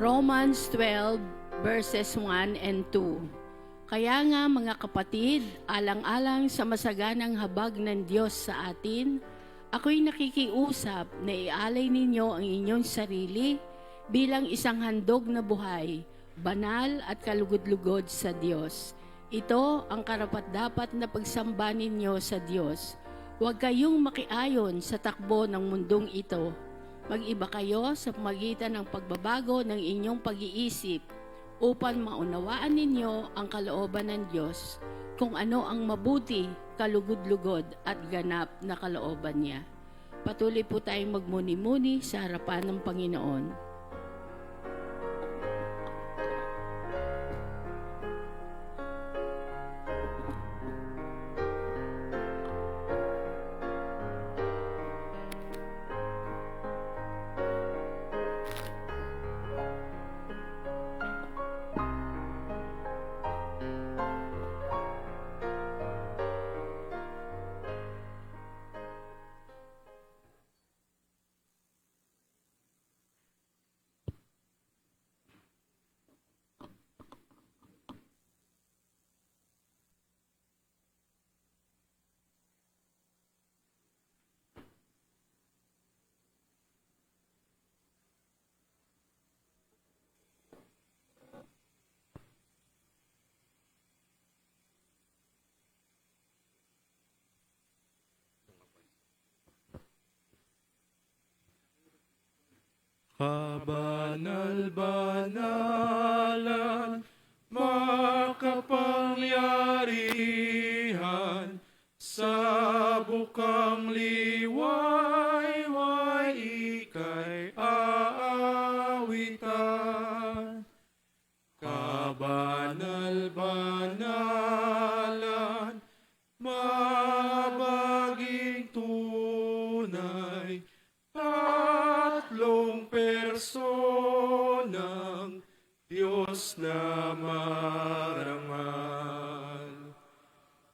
Romans 12 verses 1 and 2. Kaya nga mga kapatid, alang-alang sa masaganang habag ng Diyos sa atin, ako'y nakikiusap na ialay ninyo ang inyong sarili bilang isang handog na buhay, banal at kalugod-lugod sa Diyos. Ito ang karapat-dapat na pagsamba ninyo sa Diyos. Huwag kayong makiayon sa takbo ng mundong ito. Mag-iba kayo sa pamagitan ng pagbabago ng inyong pag-iisip upang maunawaan ninyo ang kalooban ng Diyos, kung ano ang mabuti, kalugod-lugod at ganap na kalooban niya. Patuloy po tayong magmuni-muni sa harapan ng Panginoon. Kabanal-banalan, makapangyarihan, sa bukang liwayway ika'y aawitan. Kabanal-banalan, mabaging tunay, tatlong personang Diyos na marangal.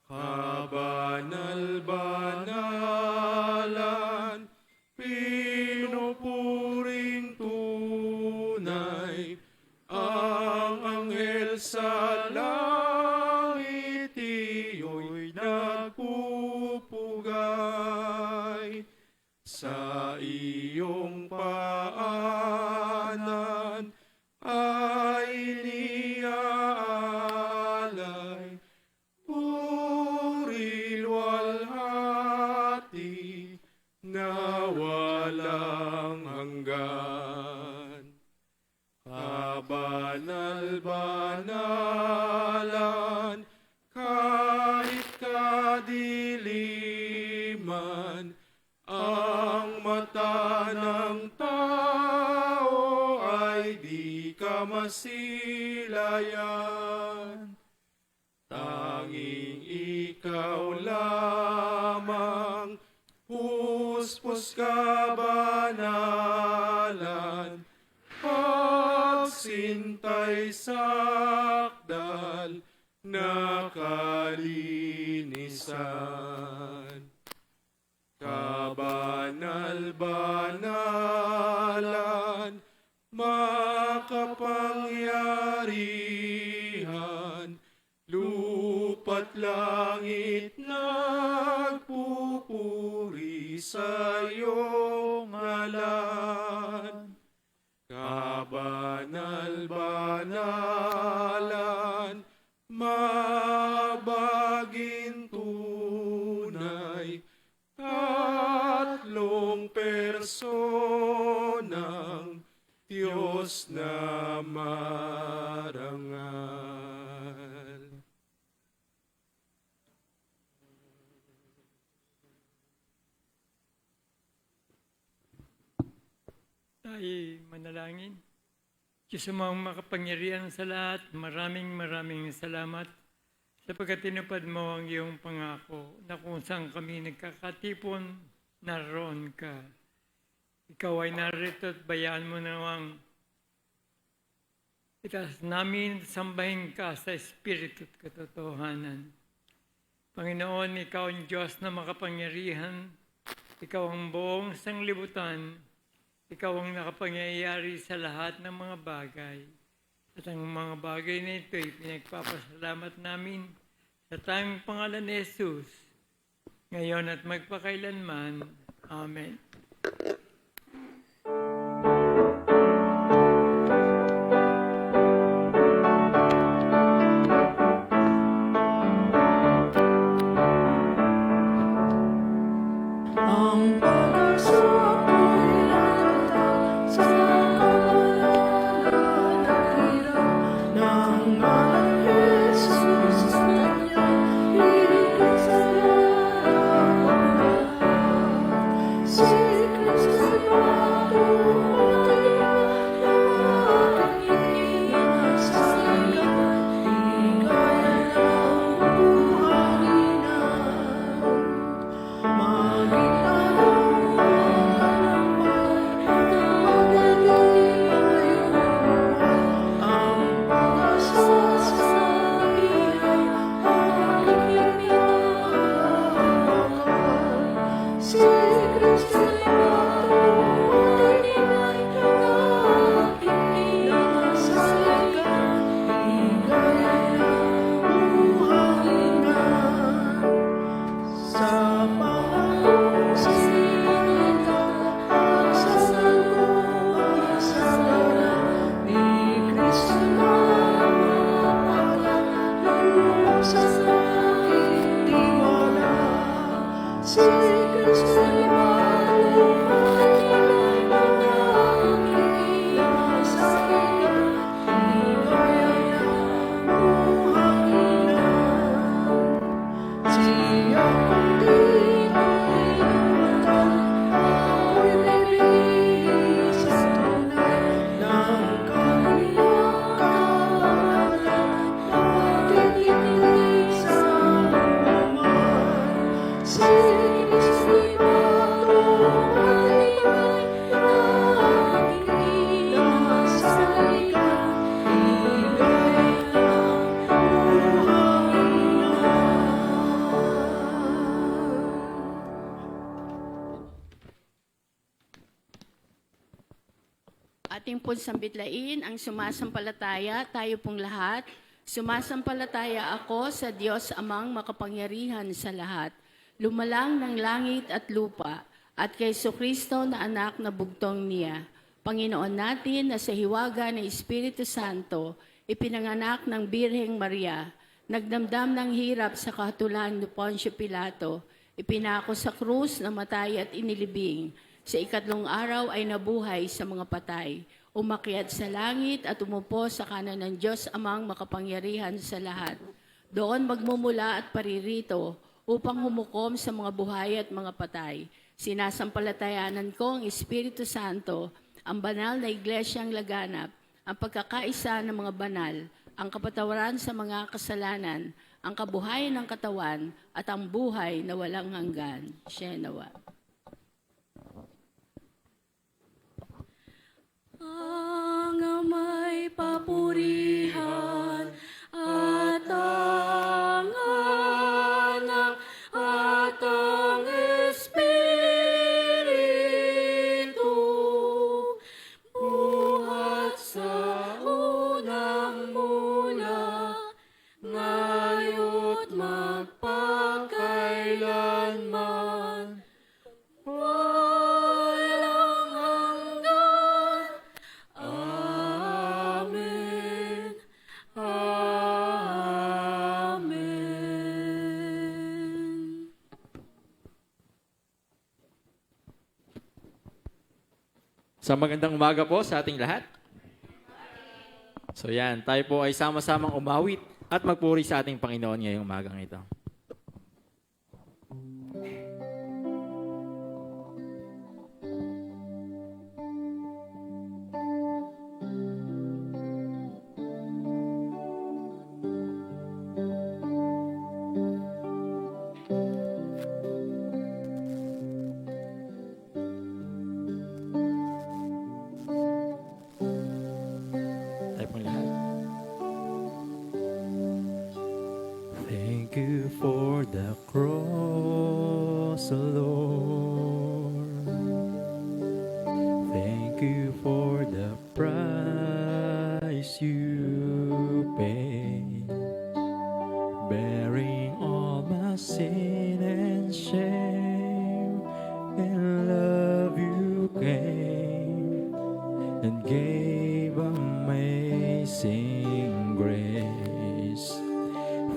Kabanal-banalan, pinupuring tunay, ang anghel sa langit iyo'y nagpupugay. Sa iyong paanan ay iniaalay, puri luwalhati na walang hanggan. Kabanal-banalan, kahit kadiliman, ang mata ng tao ay di ka masilayan. Tanging ikaw lamang, puspos kabanalan, pagsintay sakdal na kalinisan. Kabanal-banalan, makapangyarihan, lupa't langit nagpupuri sa iyong ngalan. Kabanal-banalan, mabaging tunay, tatlong personang Diyos na marangal. Tayo'y manalangin. Diyos amang makapangyarihan sa lahat, maraming salamat sapagkat tinupad mo ang iyong pangako na kung saan kami nagkakatipon, naroon ka. Ikaw ay narito at bayaan mo nawang itaas namin, sambahin ka sa Espiritu at katotohanan. Panginoon, Ikaw ang Diyos na makapangyarihan, Ikaw ang buong sanglibutan, Ikaw ang nakapangyayari sa lahat ng mga bagay. At ang mga bagay na ito ay pinagpapasalamat namin sa tanging pangalan ni Jesus, ngayon at magpakailanman. Amen. Ang pag-asa ko'y nakatatag sa kamalanan dakila ng ngalan Jesus na niya'y higit sa lahat. Si Kristo'y matukoy na aking inasalan, ligaya ng buhanginan. Sa panahong sinita, pagsasaluhan sa ngalan ni Kristo na mapagalubog sa aking tiwala. Si Kristo'y malumanay ng aking inasalan, ligaya ng buhanginan. Siya kung di mainutan, ako'y bibigyan sa tunay ng kaniyang kapangalan, matitindig sa anuman. Si Kristo'y matumatibay na aking inasalan, ligaya ng buhanginan. Ating pong sambitlain ang sumasampalataya, tayo pong lahat. Sumasampalataya ako sa Diyos Amang makapangyarihan sa lahat, lumalang ng langit at lupa, at kay Kristo na anak na bugtong niya. Panginoon natin na sa hiwaga ng Espiritu Santo, ipinanganak ng Birheng Maria, nagdamdam ng hirap sa kahatulan ni Poncio Pilato, ipinako sa krus, namatay at inilibing. Sa ikatlong araw ay nabuhay sa mga patay, umakyat sa langit at umupo sa kanan ng Diyos Amang makapangyarihan sa lahat. Doon magmumula at paririto upang humukom sa mga buhay at mga patay. Sinasampalatayanan ko ang Espiritu Santo, ang banal na iglesyang laganap, ang pagkakaisa ng mga banal, ang kapatawaran sa mga kasalanan, ang kabuhayan ng katawan, at ang buhay na walang hanggan. Shenawa. Ang ama'y papurihan at ang anak at ang Espiritu, buhat sa unang mula, ngayo't magpakailanman. Walang hanggan. Amen. Amen. So magandang umaga po sa ating lahat. So yan, tayo po ay sama-samang umawit at magpuri sa ating Panginoon ngayong umagang ito. Tayo pong lahat. Thank you for the cross, Lord. Thank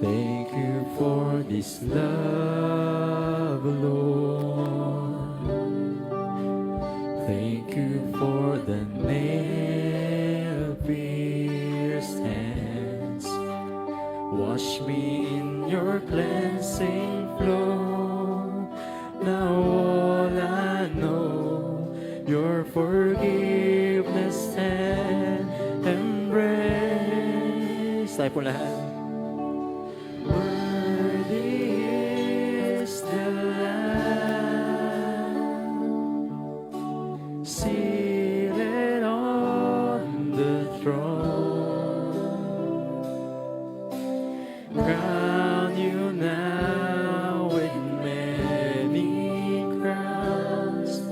Thank you for this love, Lord. Thank you for the nail-pierced hands. Wash me in your cleansing flow. Now all I know, your forgiveness and embrace. Tayo po lahat. Worthy is the Lamb, seated on the throne. Crown you now with many crowns.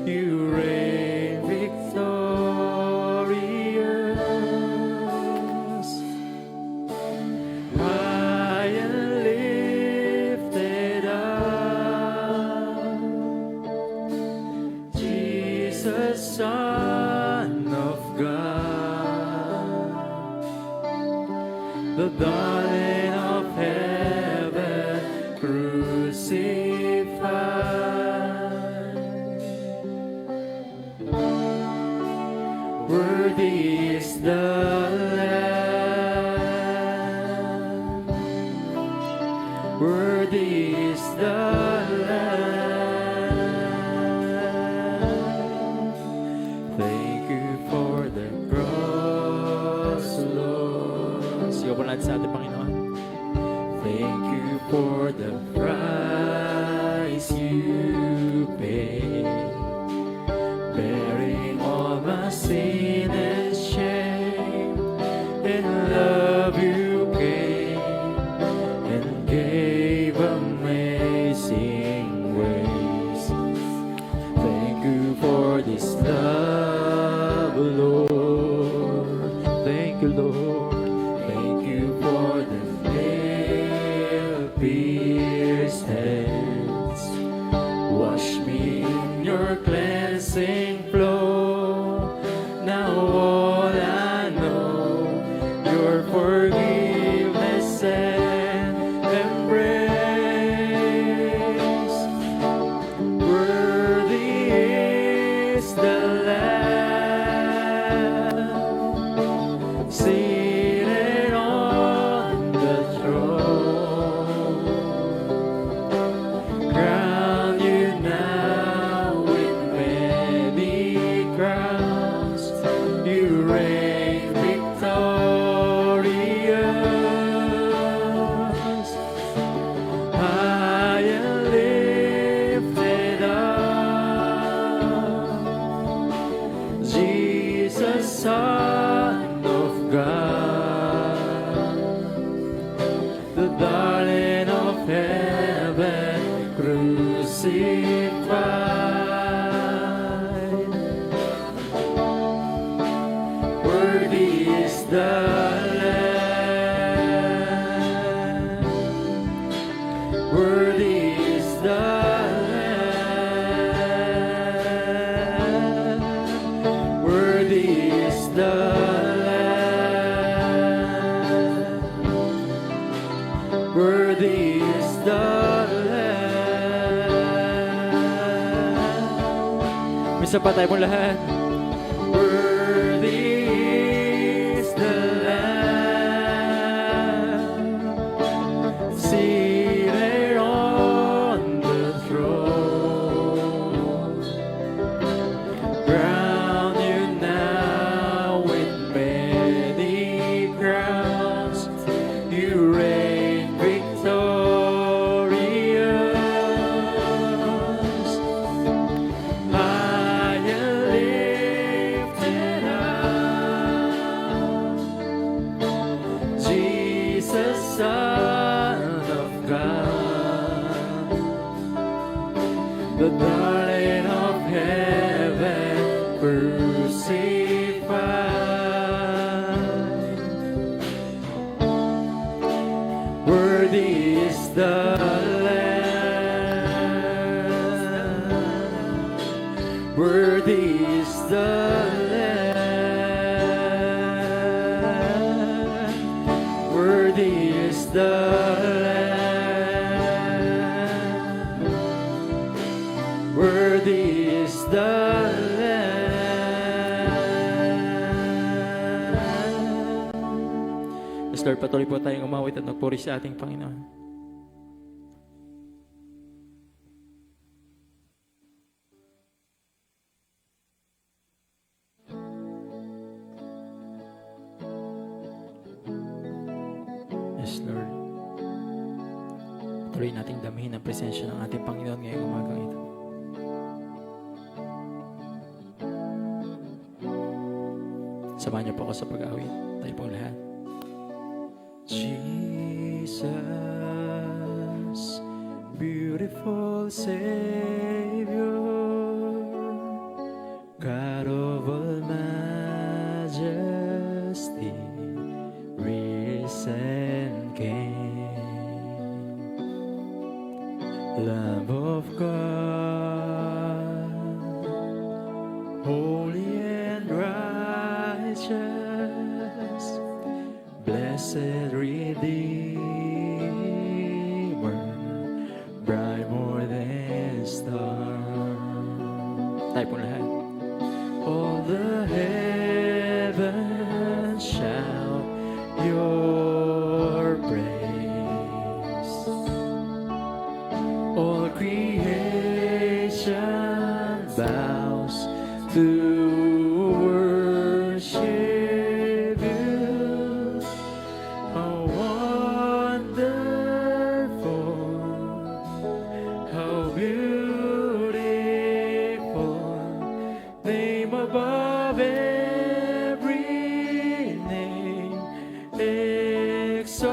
You reign victorious. High and lifted up, Jesus, Son of God, the darling of heaven, crucified. Worthy is the Lamb, worthy is the Lamb. Thank you for the cross, Lord. Sigaw po natin sa ating Panginoon. Thank you for the price you paid, bearing all my sin and shame. In love you came and gave amazing grace. Thank you for this love, Lord. Thank you, Lord. Thank you for the nail-pierced hands. Wash me in your cleansing flow. Now all I know, your forgiveness and embrace. Worthy is the Lamb, seated on the throne. Crown you now with many crowns. You reign victorious. High and lifted up, Jesus, Son of God, the darling of heaven, crucified. Worthy is the Lamb, worthy is the Lamb, worthy is the Lamb, worthy is the Lamb. Misa pa tayo pong lahat. Worthy is the Lamb, seated on the throne. Crown you now with many crowns. You reign victorious. High and lifted up, Jesus, Son of God, the darling of heaven, crucified. Worthy is the Lamb, worthy is the Lamb, worthy is the Lamb. Worthy is the Lamb. Yes, Lord, patuloy po tayong umawit at magpuri sa ating Panginoon. Yes, Lord. Patuloy nating damihin ang presensya ng ating Panginoon ngayong umagang ito. Samahan niyo po ako sa pag-awit. Tayo pong lahat. Jesus, beautiful Savior, God of all majesty, risen King, Lamb of God, holy and righteous, blessed Redeemer, bright more than star. Tayo pong lahat. All the heavens shout your praise. All creation bows to worship you. How wonderful, how beautiful, name above every name, exalted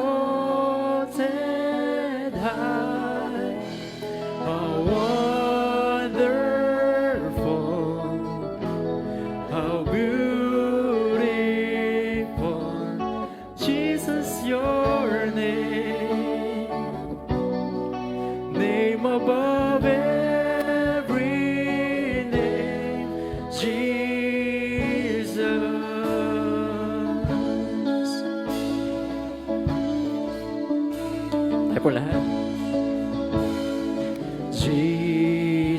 high. How wonderful, how beautiful, Jesus, your name, name above every name, Jesus. Tayo pong lahat.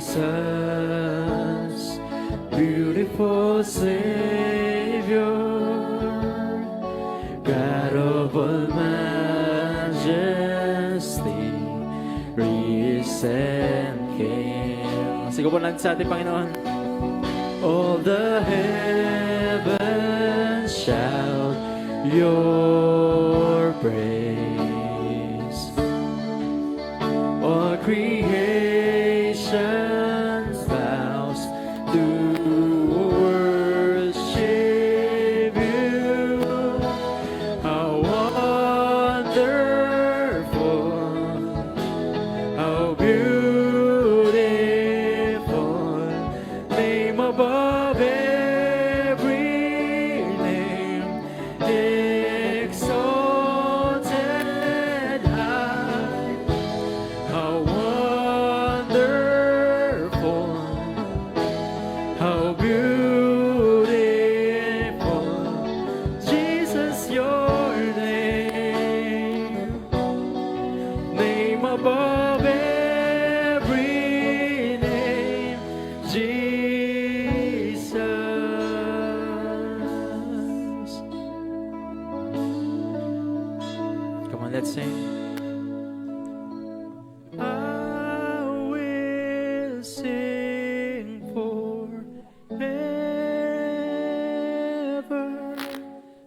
Jesus, beautiful Savior, God of all majesty, risen King. Sigaw po natin sa ating Panginoon. All the heavens shout your praise. All creation bows to worship you. How wonderful, how beautiful, name above every name, exalted high. How wonderful, how beautiful, Jesus, your name, name above every name, Jesus. Come on, let's sing. I will sing forever.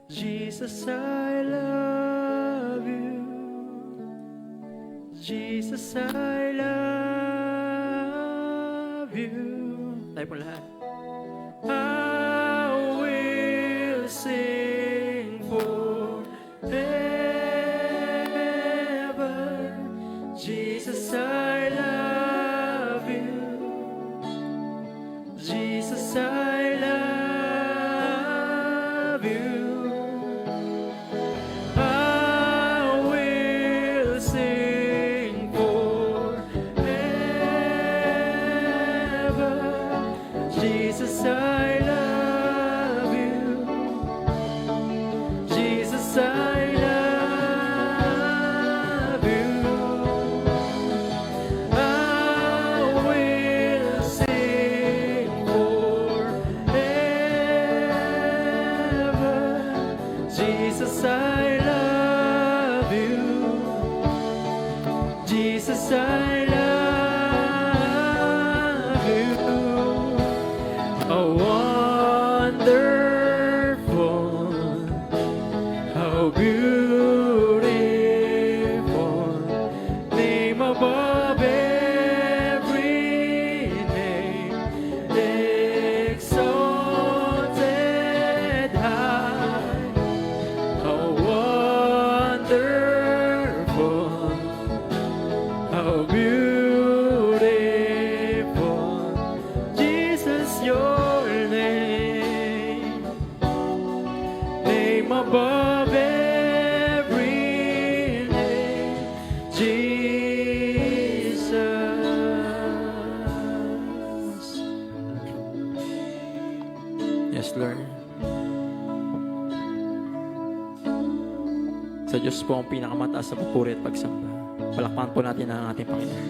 Jesus, I love you. Jesus, I love you. Tayo pong lahat. I will sing forever. Jesus, I love you. Jesus, I love you. I will sing forever. po ang pinakamataas sa papuri at pagsamba. Palakpakan po natin ang ating Panginoon.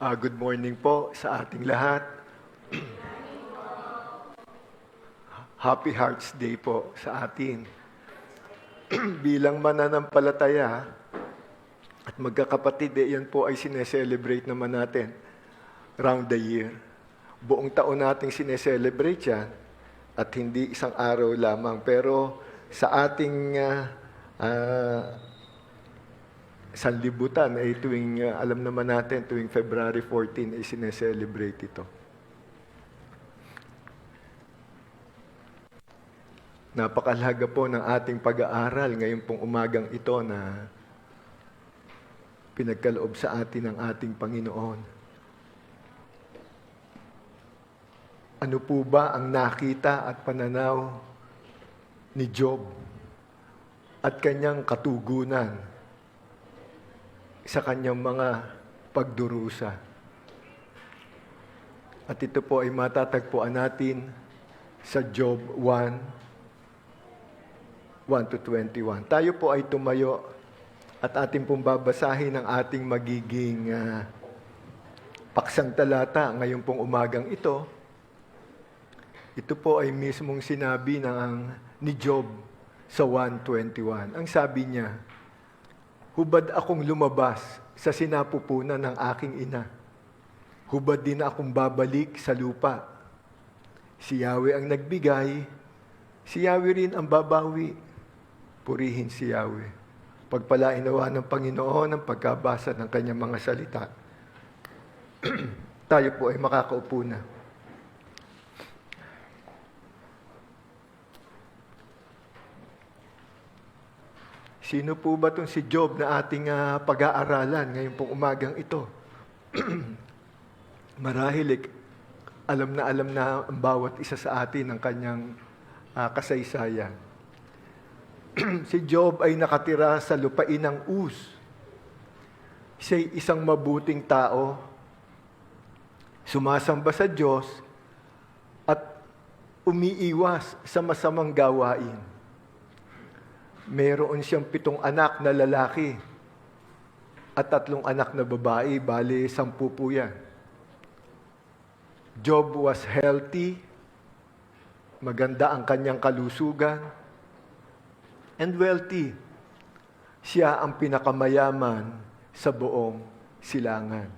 Good morning po sa ating lahat. Happy Hearts Day po sa atin. Bilang mananampalataya at magkakapatid, yan po ay sineselebrate naman natin round the year. Buong taon nating sineselebrate yan at hindi isang araw lamang. Pero sa ating sanlibutan ay alam naman natin, tuwing February 14 ay sineselebrate ito. Napakalaga po ng ating pag-aaral ngayon pong umagang ito na pinagkaloob sa atin ng ating Panginoon. Ano po ba ang nakita at pananaw ni Job at kanyang katugunan sa kanyang mga pagdurusa. At ito po ay matatagpuan natin sa Job 1:1-21. Tayo po ay tumayo at ating pong babasahin ang ating magiging paksang talata ngayong pong umagang ito. Ito po ay mismong sinabi ni Job sa 1:21. Ang sabi niya, "Hubad akong lumabas sa sinapupunan ng aking ina. Hubad din akong babalik sa lupa. Si Yahweh ang nagbigay, si Yahweh rin ang babawi. Purihin si Yahweh." Pagpalain nawa ng Panginoon ang pagkabasa ng kanyang mga salita. Tayo po ay makakaupo na. Sino po ba itong si Job na ating pag-aaralan ngayon pong umagang ito? Marahil alam na ang bawat isa sa atin ang kanyang kasaysayan. Si Job ay nakatira sa lupain ng Uz. Siya'y isang mabuting tao, sumasamba sa Diyos at umiiwas sa masamang gawain. Meron siyang 7 anak na lalaki at 3 anak na babae, bali 10 po yan. Job was healthy, maganda ang kanyang kalusugan, and wealthy. Siya ang pinakamayaman sa buong silangan.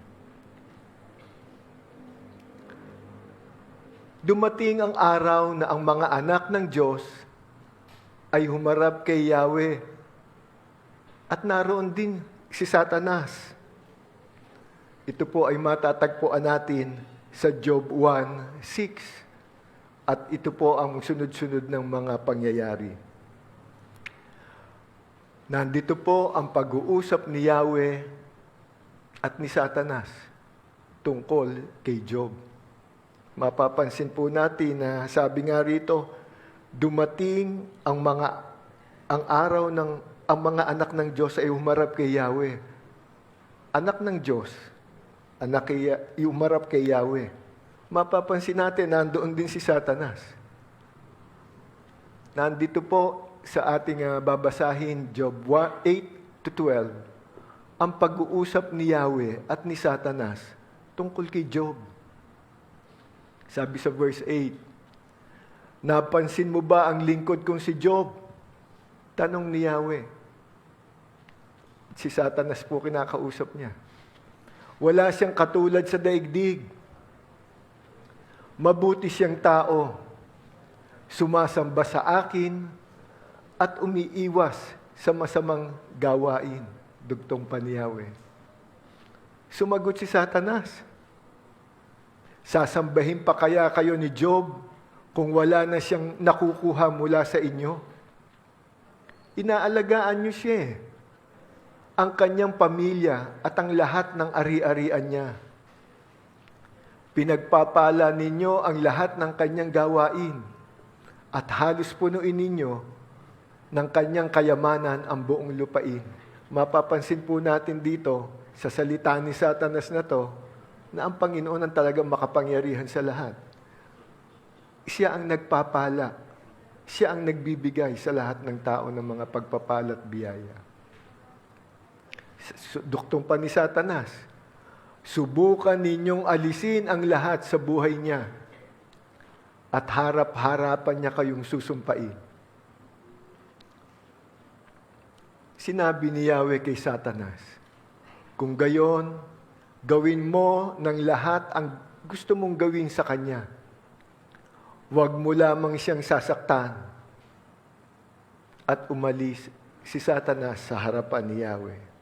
Dumating ang araw na ang mga anak ng Diyos ay humarap kay Yahweh at naroon din si Satanas. Ito po ay matatagpuan natin sa Job 1:6 at ito po ang sunod-sunod ng mga pangyayari. Nandito po ang pag-uusap ni Yahweh at ni Satanas tungkol kay Job. Mapapansin po natin na sabi nga rito, dumating ang araw ng ang mga anak ng Diyos ay humarap kay Yahweh. Anak ng Diyos, humarap kay Yahweh. Mapapansin natin, nandoon din si Satanas. Nandito po sa ating babasahin, Job 8-12, ang pag-uusap ni Yahweh at ni Satanas tungkol kay Job. Sabi sa verse 8, "Napansin mo ba ang lingkod kong si Job?" Tanong ni Yahweh. Si Satanas po kinakausap niya. "Wala siyang katulad sa daigdig. Mabuti siyang tao. Sumasamba sa akin at umiiwas sa masamang gawain." Dugtong pa ni Yahweh. Sumagot si Satanas, "Sasambahin pa kaya kayo ni Job kung wala na siyang nakukuha mula sa inyo? Inaalagaan niyo siya, ang kanyang pamilya at ang lahat ng ari-arian niya. Pinagpapala ninyo ang lahat ng kanyang gawain at halos punuin ninyo ng kanyang kayamanan ang buong lupain." Mapapansin po natin dito sa salita ni Satanas na to na ang Panginoon ang talagang makapangyarihan sa lahat. Siya ang nagpapala. Siya ang nagbibigay sa lahat ng tao ng mga pagpapala at biyaya. Duktong pa ni Satanas, "Subukan ninyong alisin ang lahat sa buhay niya at harap-harapan niya kayong susumpain." Sinabi ni Yahweh kay Satanas, "Kung gayon, gawin mo ng lahat ang gusto mong gawin sa kanya. Huwag mo lamang siyang sasaktan." At umalis si Satanas sa harapan ni Yahweh.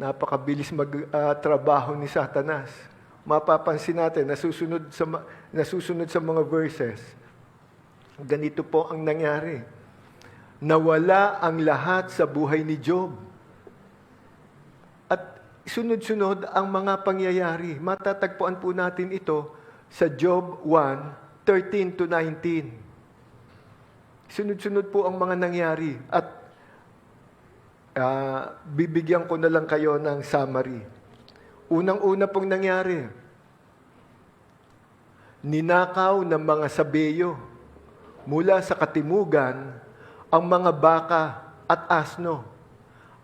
Napakabilis magtrabaho ni Satanas. Mapapansin natin, nasusunod sa mga verses, ganito po ang nangyari. Nawala ang lahat sa buhay ni Job. At sunod-sunod ang mga pangyayari. Matatagpuan po natin ito sa Job 1:13-19. Sunod-sunod po ang mga nangyari at bibigyan ko na lang kayo ng summary. Unang-una pong nangyari, ninakaw ng mga sabeyo mula sa katimugan ang mga baka at asno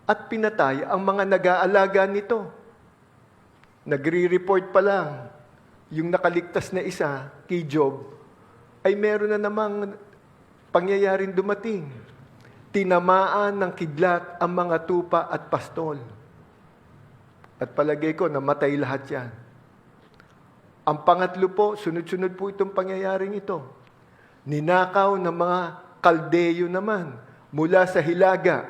at pinatay ang mga nag-aalaga nito. Nagre-report pa lang yung nakaligtas na isa kay Job ay meron na namang pangyayaring dumating. Tinamaan ng kidlat ang mga tupa at pastol. At palagay ko, namatay lahat yan. Ang pangatlo po, sunod-sunod po itong pangyayaring ito. Ninakaw ng mga kaldeyo naman mula sa Hilaga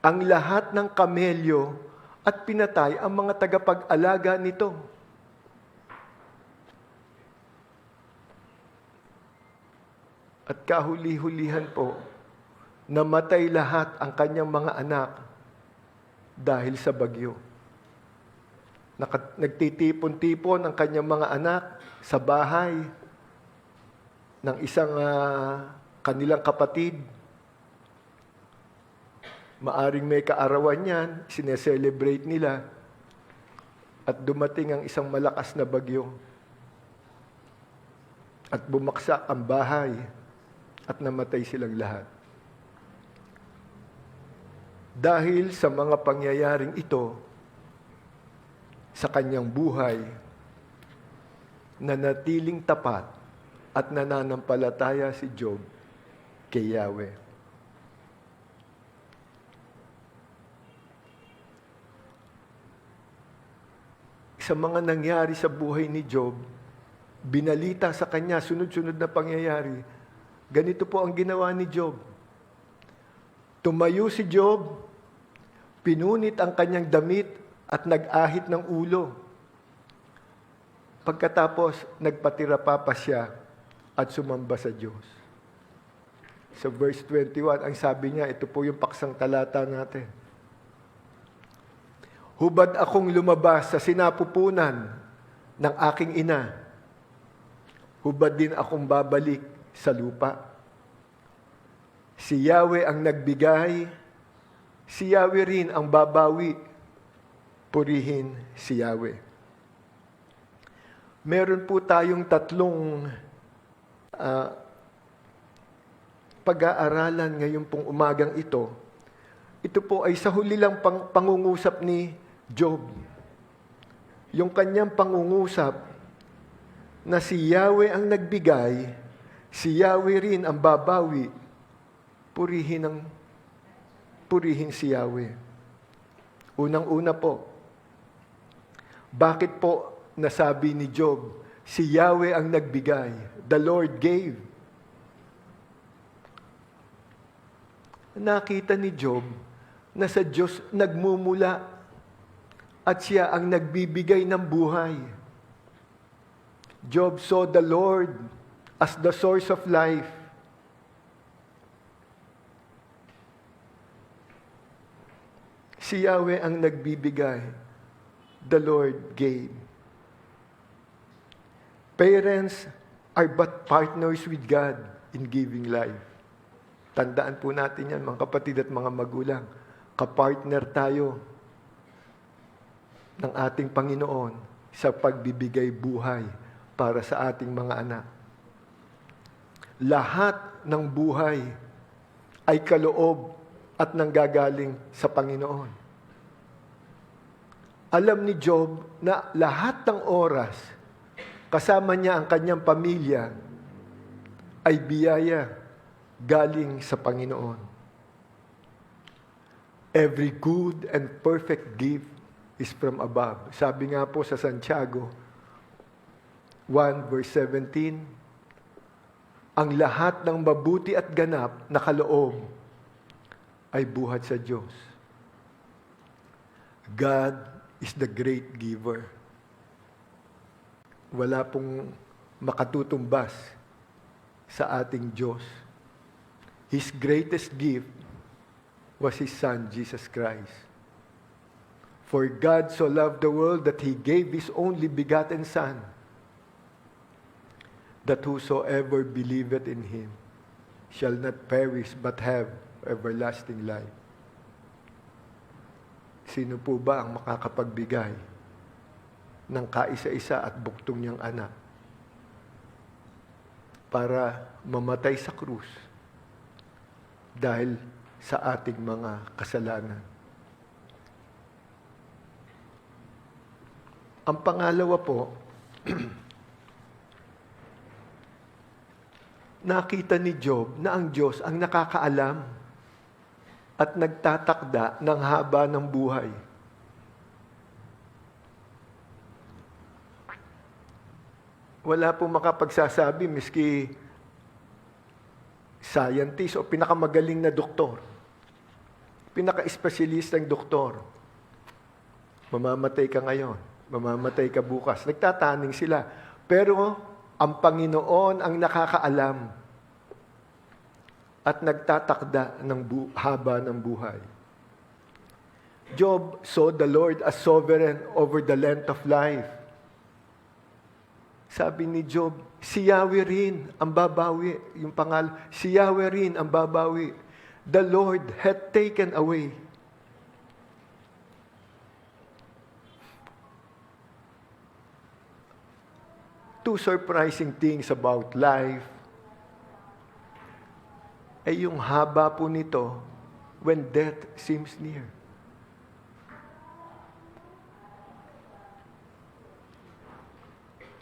ang lahat ng kamelyo at pinatay ang mga tagapag-alaga nito. At kahuli-hulihan po, namatay lahat ang kanyang mga anak dahil sa bagyo. Nagtitipon-tipon ang kanyang mga anak sa bahay ng isang kanilang kapatid. Maaring may kaarawan yan, sineselebrate nila. At dumating ang isang malakas na bagyo. At bumaksak ang bahay at namatay silang lahat. Dahil sa mga pangyayaring ito, sa kanyang buhay, nanatiling tapat at nananampalataya si Job kay Yahweh. Sa mga nangyari sa buhay ni Job, binalita sa kanya, sunod-sunod na pangyayari, ganito po ang ginawa ni Job. Tumayo si Job, pinunit ang kanyang damit at nag-ahit ng ulo. Pagkatapos, nagpatira pa siya at sumamba sa Diyos. Sa verse 21, ang sabi niya, ito po yung paksang talata natin. Hubad akong lumabas sa sinapupunan ng aking ina. Hubad din akong babalik sa lupa. Si Yahweh ang nagbigay, si Yahweh rin ang babawi. Purihin si Yahweh. Meron po tayong tatlong pag-aaralan ngayon pong umagang ito. Ito po ay sa huli lang pangungusap ni Job. Yung kanyang pangungusap na si Yahweh ang nagbigay, si Yahweh rin ang babawi. Purihin si Yahweh. Unang-una po, bakit po nasabi ni Job, si Yahweh ang nagbigay, the Lord gave. Nakita ni Job na sa Diyos nagmumula at siya ang nagbibigay ng buhay. Job saw the Lord as the source of life. Si Yahweh ang nagbibigay. The Lord gave. Parents are but partners with God in giving life. Tandaan po natin yan, mga kapatid at mga magulang. Kapartner tayo ng ating Panginoon sa pagbibigay buhay para sa ating mga anak. Lahat ng buhay ay kaloob at nanggagaling sa Panginoon. Alam ni Job na lahat ng oras, kasama niya ang kanyang pamilya, ay biyaya galing sa Panginoon. Every good and perfect gift is from above. Sabi nga po sa Santiago 1 verse 17, ang lahat ng mabuti at ganap na kaloob ay buhat sa Diyos. God is the great giver. Wala pong makatutumbas sa ating Diyos. His greatest gift was His Son, Jesus Christ. For God so loved the world that He gave His only begotten Son, that whosoever believeth in Him shall not perish but have everlasting life. Sino po ba ang makakapagbigay ng kaisa-isa at buktong niyang anak para mamatay sa krus dahil sa ating mga kasalanan? Ang pangalawa po, nakita ni Job na ang Diyos ang nakakaalam at nagtatakda ng haba ng buhay. Wala po makapagsasabi, miski scientist o pinakamagaling na doktor, pinaka-espesyalistang doktor, mamamatay ka ngayon, mamamatay ka bukas. Nagtataning sila. Pero ang Panginoon ang nakakaalam at nagtatakda ng haba ng buhay. Job saw the Lord as sovereign over the length of life. Sabi ni Job, si Yahweh rin ang babawi. Yung pangalan, si Yahweh rin ang babawi. The Lord had taken away. Two surprising things about life ay yung haba po nito when death seems near.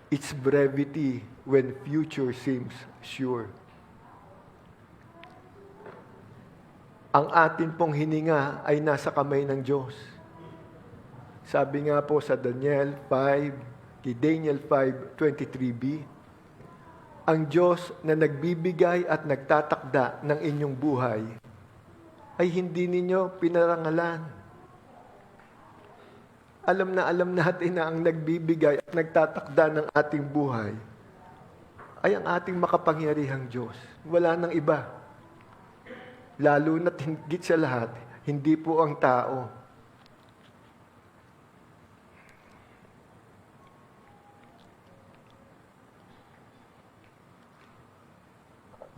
Its brevity when future seems sure. Ang atin pong hininga ay nasa kamay ng Diyos. Sabi nga po sa Daniel 5:23b, ang Diyos na nagbibigay at nagtatakda ng inyong buhay ay hindi ninyo pinarangalan. Alam natin na ang nagbibigay at nagtatakda ng ating buhay ay ang ating makapangyarihang Diyos. Wala nang iba. Lalo na't higit sa lahat, hindi po ang tao.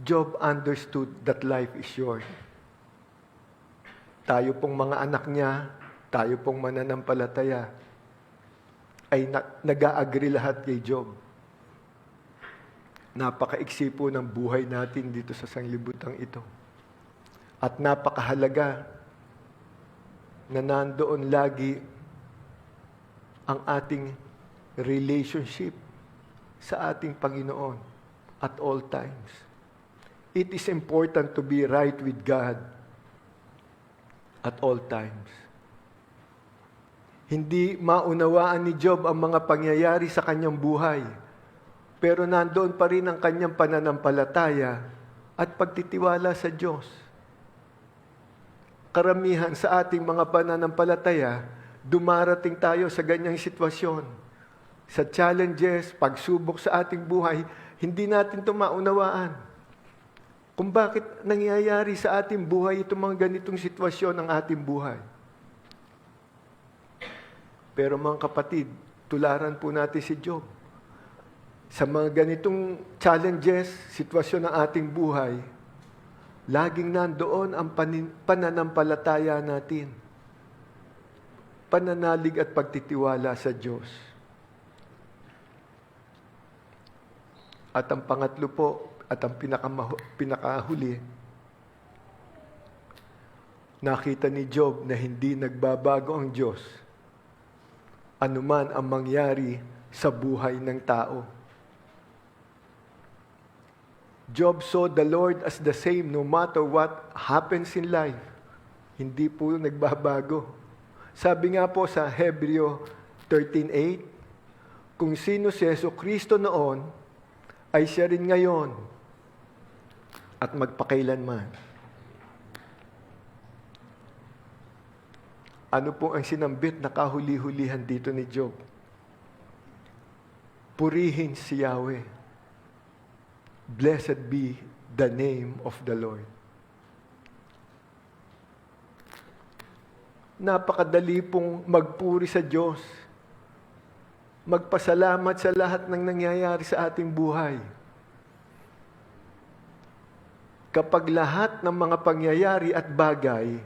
Job understood that life is short. Tayo pong mga anak niya, tayo pong mananampalataya, ay nag-a-agree lahat kay Job. Napakaiksi po ng buhay natin dito sa sanglibutang ito. At napakahalaga na nandoon lagi ang ating relationship sa ating Panginoon at all times. It is important to be right with God at all times. Hindi maunawaan ni Job ang mga pangyayari sa kanyang buhay, pero nandoon pa rin ang kanyang pananampalataya at pagtitiwala sa Diyos. Karamihan sa ating mga pananampalataya, dumarating tayo sa ganyang sitwasyon. Sa challenges, pagsubok sa ating buhay, hindi natin ito maunawaan. Kung bakit nangyayari sa ating buhay itong mga ganitong sitwasyon ng ating buhay. Pero mga kapatid, tularan po natin si Job. Sa mga ganitong challenges, sitwasyon ng ating buhay, laging nandoon ang pananampalataya natin. Pananalig at pagtitiwala sa Diyos. At ang pangatlo po, at ang pinakahuli, nakita ni Job na hindi nagbabago ang Diyos anuman ang mangyari sa buhay ng tao. Job saw the Lord as the same no matter what happens in life. Hindi po nagbabago. Sabi nga po sa Hebreo 13:8, kung sino si Jesucristo noon, ay siya rin ngayon at magpakailanman. Ano po ang sinambit na kahuli-hulihan dito ni Job? Purihin si Yahweh. Blessed be the name of the Lord. Napakadali pong magpuri sa Diyos. Magpasalamat sa lahat ng nangyayari sa ating buhay. kapag lahat ng mga pangyayari at bagay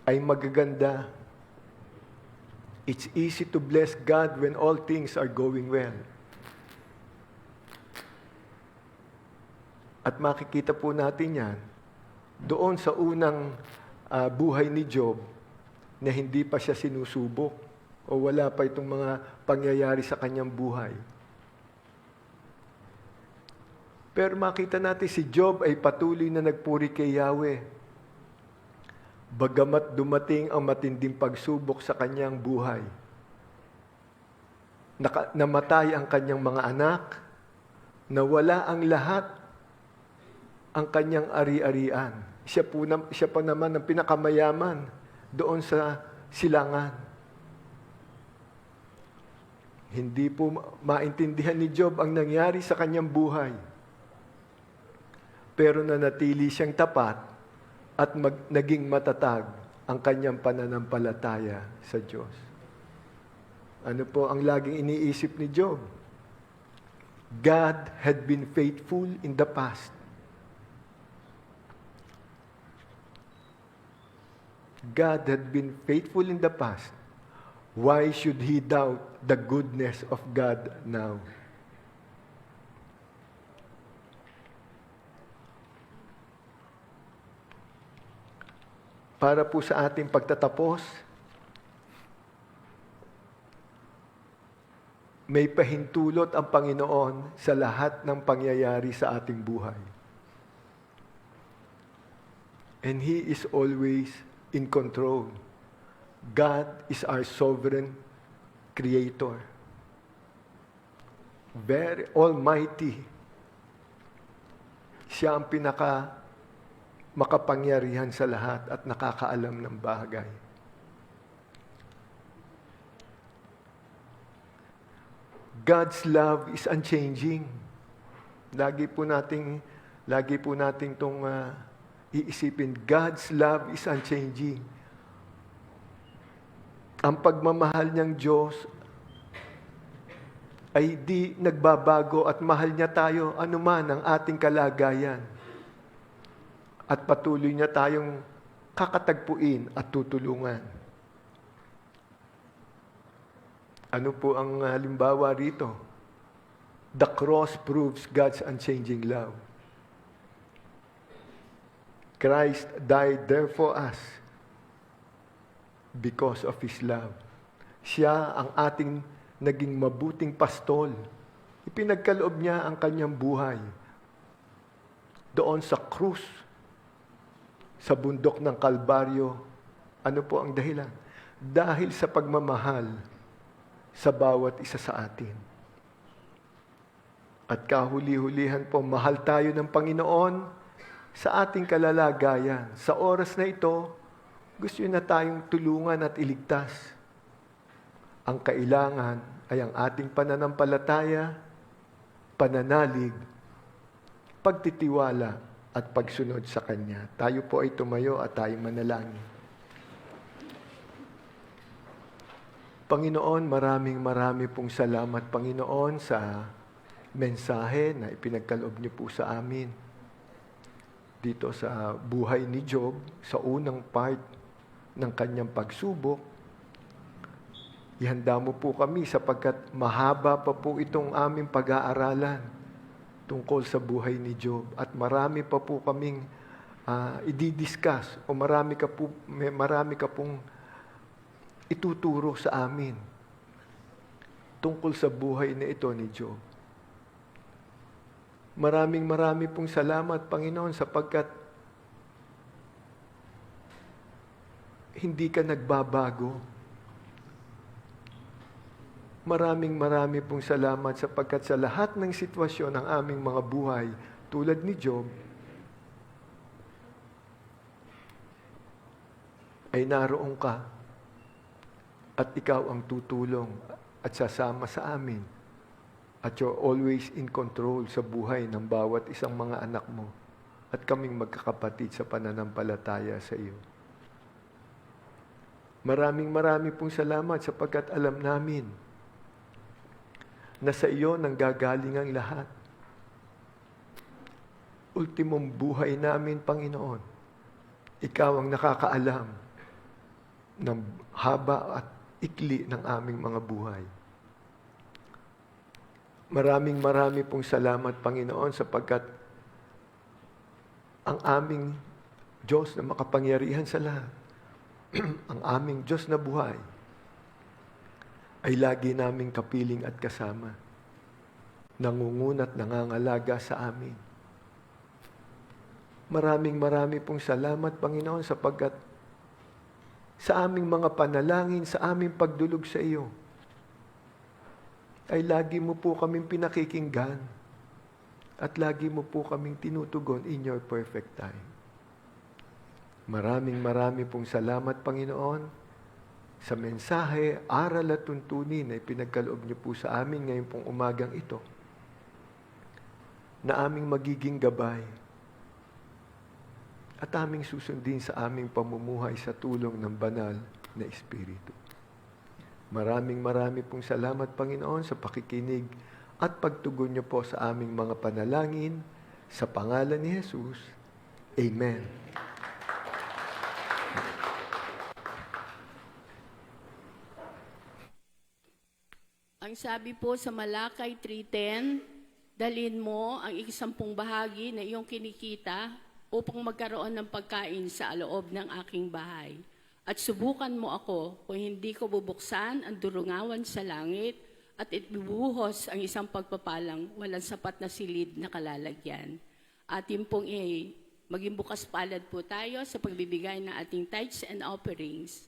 ay magaganda, it's easy to bless God when all things are going well. At makikita po natin yan doon sa unang buhay ni Job na hindi pa siya sinusubok o wala pa itong mga pangyayari sa kanyang buhay. Pero makita natin si Job ay patuloy na nagpuri kay Yahweh. Bagamat dumating ang matinding pagsubok sa kanyang buhay. Namatay ang kanyang mga anak, nawala ang lahat ang kanyang ari-arian. Siya pa naman ang pinakamayaman doon sa silangan. Hindi po maintindihan ni Job ang nangyari sa kanyang buhay. Pero nanatili siyang tapat at naging matatag ang kanyang pananampalataya sa Diyos. Ano po ang laging iniisip ni Job? God had been faithful in the past. God had been faithful in the past. Why should he doubt the goodness of God now? Para po sa ating pagtatapos, may pahintulot ang Panginoon sa lahat ng pangyayari sa ating buhay. And He is always in control. God is our sovereign creator. Very almighty. Siya ang makapangyarihan sa lahat at nakakaalam ng bagay. God's love is unchanging. Lagi po nating itong iisipin. God's love is unchanging. Ang pagmamahal niyang Diyos ay di nagbabago at mahal niya tayo anuman ang ating kalagayan. At patuloy niya tayong kakatagpuin at tutulungan. Ano po ang halimbawa rito? The cross proves God's unchanging love. Christ died there for us because of His love. Siya ang ating naging mabuting pastol. Ipinagkaloob niya ang kanyang buhay doon sa krus, sa bundok ng Kalbaryo. Ano po ang dahilan? Dahil sa pagmamahal sa bawat isa sa atin. At kahuli-hulihan po, mahal tayo ng Panginoon sa ating kalalagayan. Sa oras na ito, gusto na tayong tulungan at iligtas. Ang kailangan ay ang ating pananampalataya, pananalig, pagtitiwala, at pagsunod sa Kanya. Tayo po ay tumayo at tayo manalangin. Panginoon, maraming pong salamat, Panginoon, sa mensahe na ipinagkaloob niyo po sa amin. Dito sa buhay ni Job, sa unang part ng kanyang pagsubok, ihanda mo po kami sapagkat mahaba pa po itong aming pag-aaralan tungkol sa buhay ni Job. At marami pa po kaming i-discuss o marami ka pong ituturo sa amin tungkol sa buhay na ito ni Job. Marami pong salamat, Panginoon, sapagkat hindi ka nagbabago. Marami pong salamat sapagkat sa lahat ng sitwasyon ng aming mga buhay, tulad ni Job, ay naroon ka at ikaw ang tutulong at sasama sa amin. At you're always in control sa buhay ng bawat isang mga anak mo at kaming magkakapatid sa pananampalataya sa iyo. Marami pong salamat sapagkat alam namin na sa iyo nanggagaling ang lahat. ultimong buhay namin, Panginoon. Ikaw ang nakakaalam ng haba at ikli ng aming mga buhay. Maraming pong salamat, Panginoon, sapagkat ang aming Diyos na makapangyarihan sa lahat, ang aming Diyos na buhay, ay lagi naming kapiling at kasama, nangungunat, nangangalaga sa amin. Marami pong salamat, Panginoon, sapagkat sa aming mga panalangin, sa aming pagdulog sa iyo, ay lagi mo po kaming pinakikinggan at lagi mo po kaming tinutugon in your perfect time. Marami pong salamat, Panginoon, sa mensahe, aral at tuntunin na ipinagkaloob niyo po sa amin ngayon pong umagang ito, na aming magiging gabay at aming susundin sa aming pamumuhay sa tulong ng banal na Espiritu. Marami pong salamat, Panginoon, sa pakikinig at pagtugon niyo po sa aming mga panalangin. Sa pangalan ni Jesus, Amen. Ang sabi po sa Malakay 3:10, dalhin mo ang 10 bahagi na iyong kinikita upang magkaroon ng pagkain sa loob ng aking bahay. At subukan mo ako kung hindi ko bubuksan ang durungawan sa langit at ibubuhos ang isang pagpapalang walang sapat na silid na kalalagyan. Atin pong maging bukas palad po tayo sa pagbibigay ng ating tithes and offerings.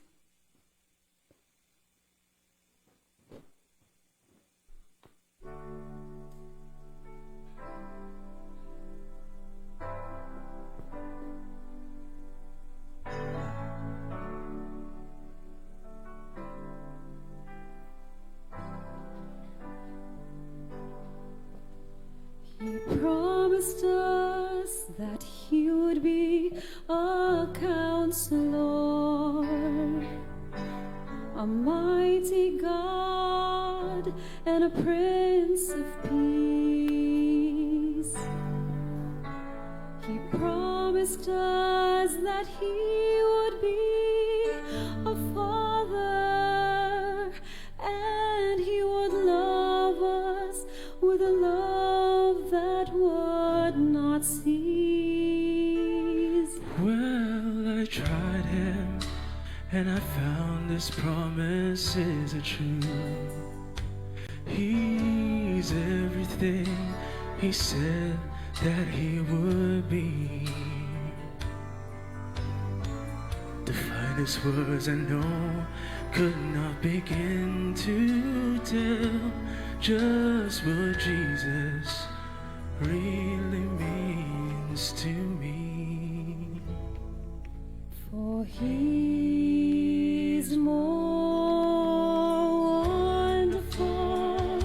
He promised us that he would be a counselor, a mighty God and a Prince of Peace. He promised us that he would be a father and he would love us with a love that would not cease. Well, I tried him and I found his promises are true. He's everything he said that he would be. The finest words I know could not begin to tell just what Jesus really means to me. For he's more wonderful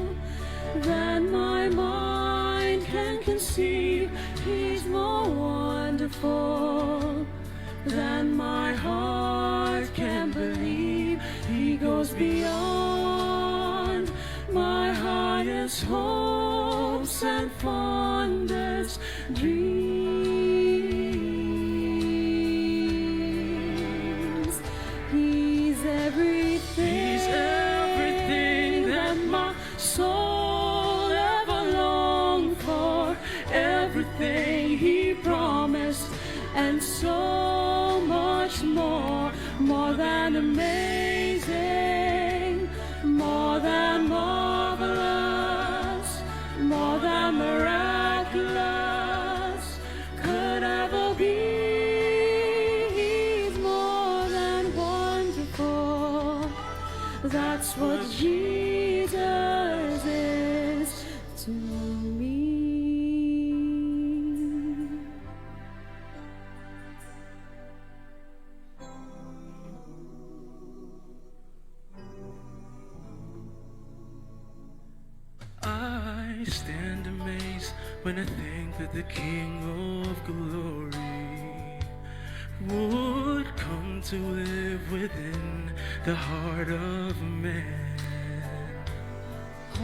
than my mind can conceive. He's more wonderful than my heart can believe. He goes beyond my highest hopes and fondest dreams. He's everything that my soul ever longed for, everything he promised, and so much more, more than amazing, more than marvelous, more than miraculous could ever be. He's more than wonderful. That's what Jesus is to me. I stand amazed when I think that the King of Glory would come to live within the heart of man.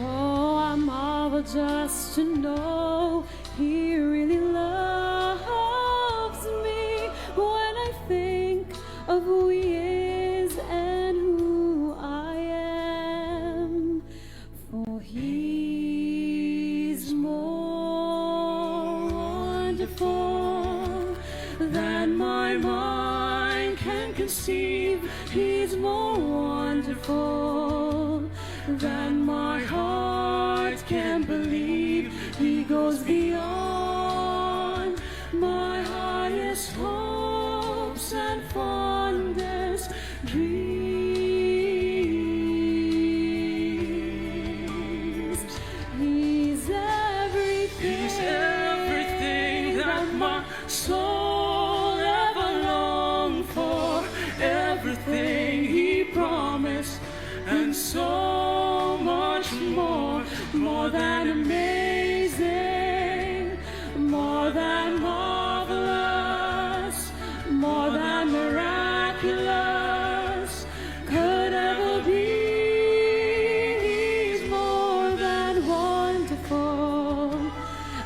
Oh, I'm marvel just to know He really loves me. When I think of who He is and who I am, for He's more wonderful than my mind can conceive. He's more wonderful than my heart can believe. He goes beyond my highest hopes and fondest dreams. He's everything, He's everything that my soul ever longed for, everything He promised, and so much more, more than amazing, more than marvelous, more than miraculous could ever be. He's more than wonderful.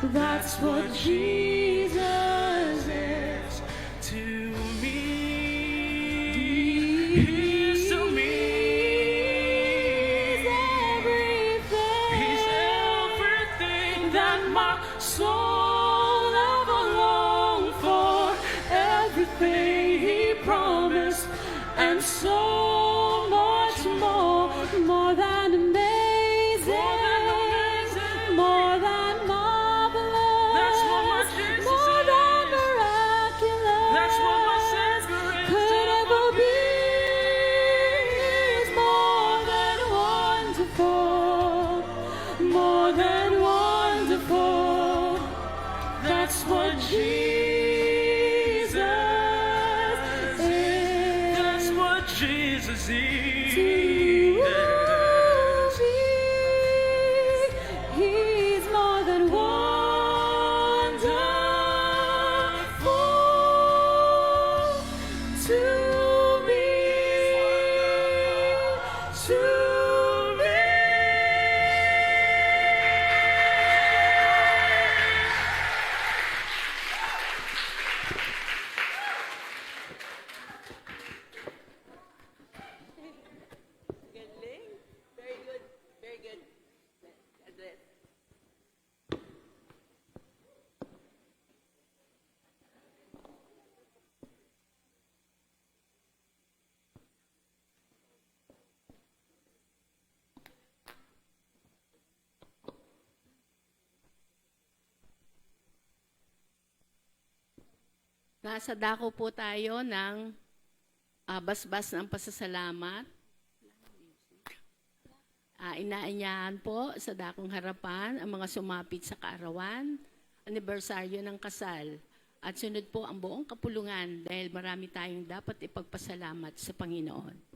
That's what Jesus is to me. He is to me. He's everything that my soul ever longed for, everything He promised, and so much more, more than amazing, more than marvelous. That's what my Jesus more than miraculous. That's what my Savior is. Could ever be. He's more than wonderful, more than wonderful. That's what Jesus is. That's what Jesus is. He's more than wonderful to me, to me. Galing. Very good. Very good. Nasa dako po tayo ng basbas ng pasasalamat. Inaanyahan po sa dakong harapan ang mga sumapit sa kaarawan, anibersaryo ng kasal, at sunod po ang buong kapulungan dahil marami tayong dapat ipagpasalamat sa Panginoon.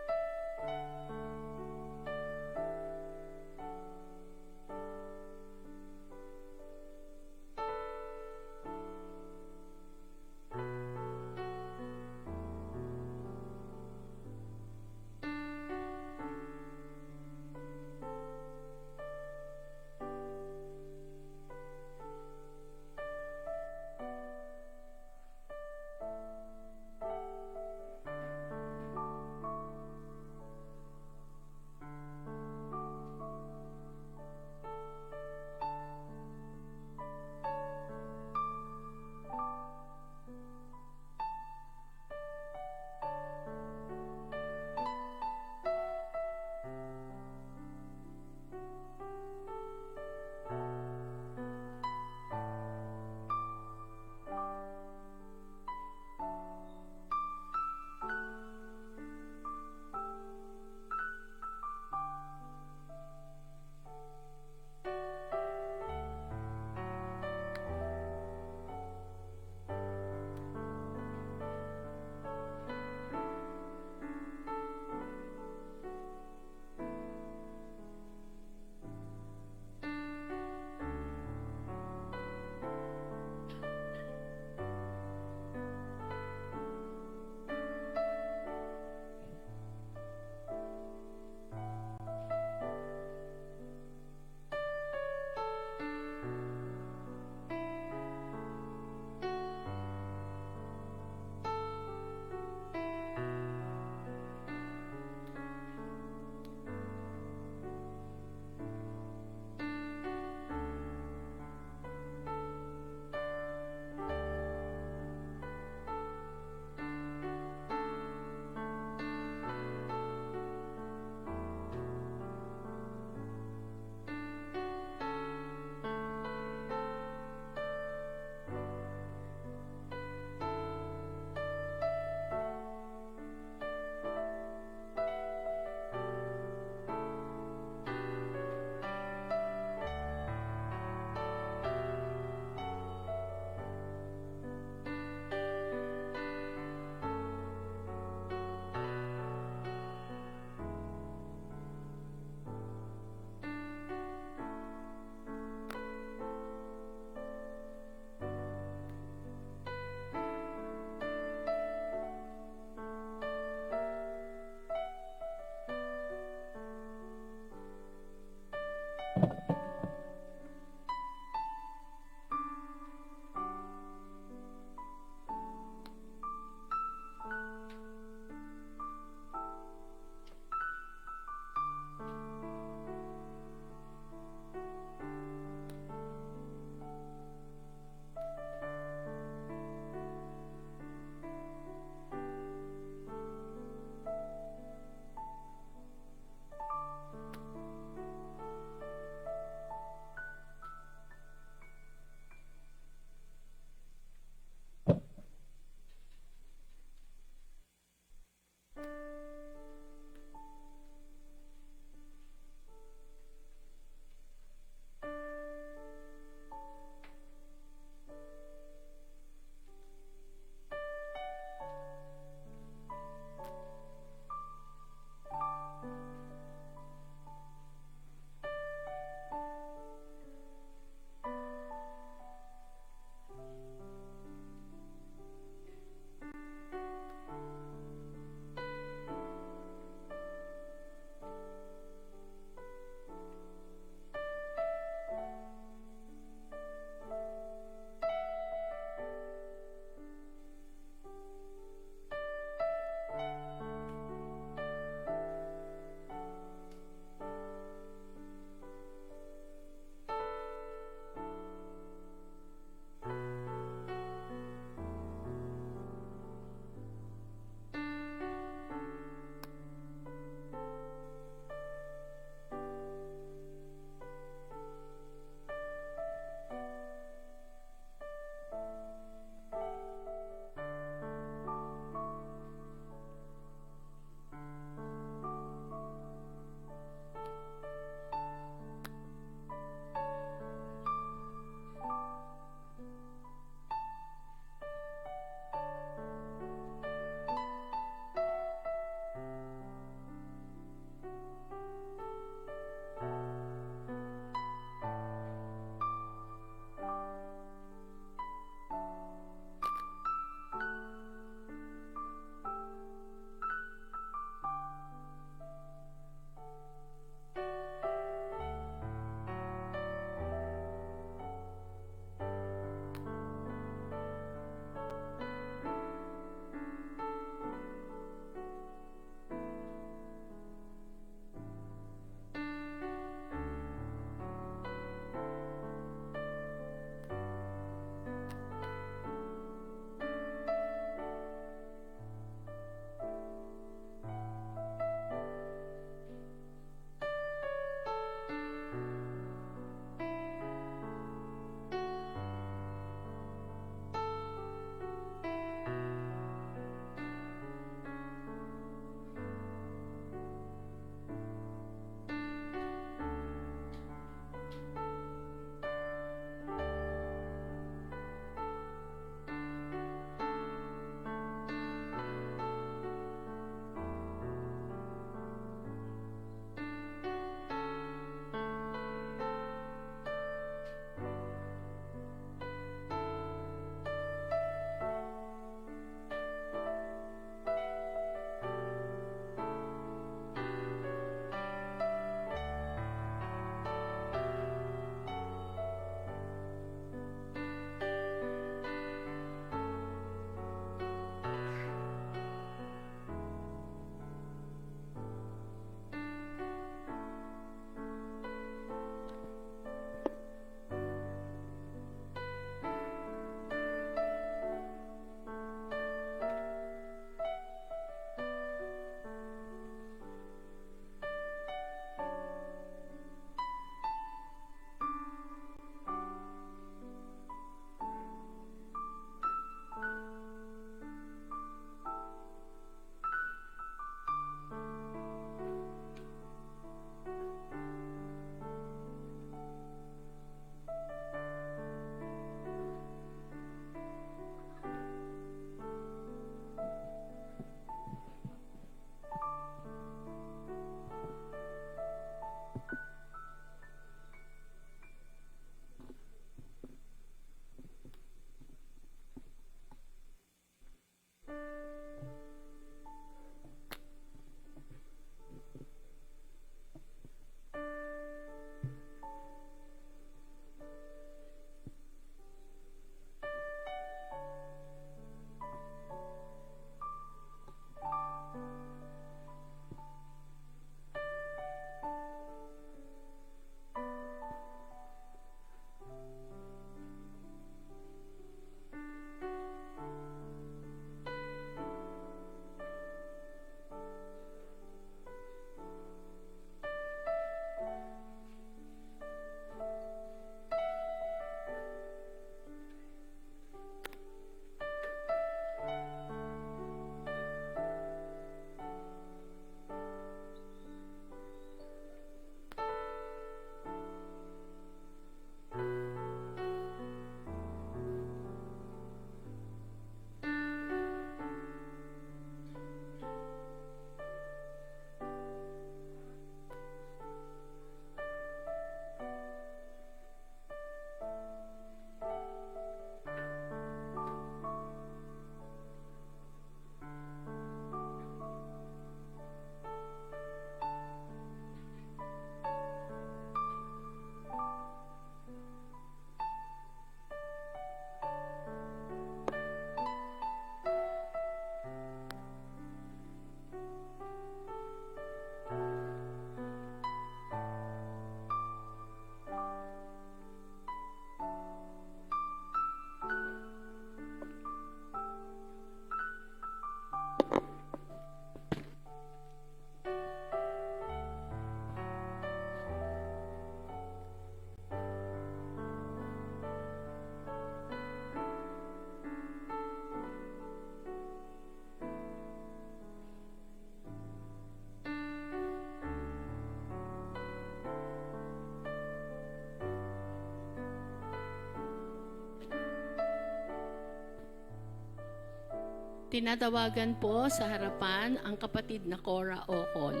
Tinatawagan po sa harapan ang kapatid na Cora Ocol.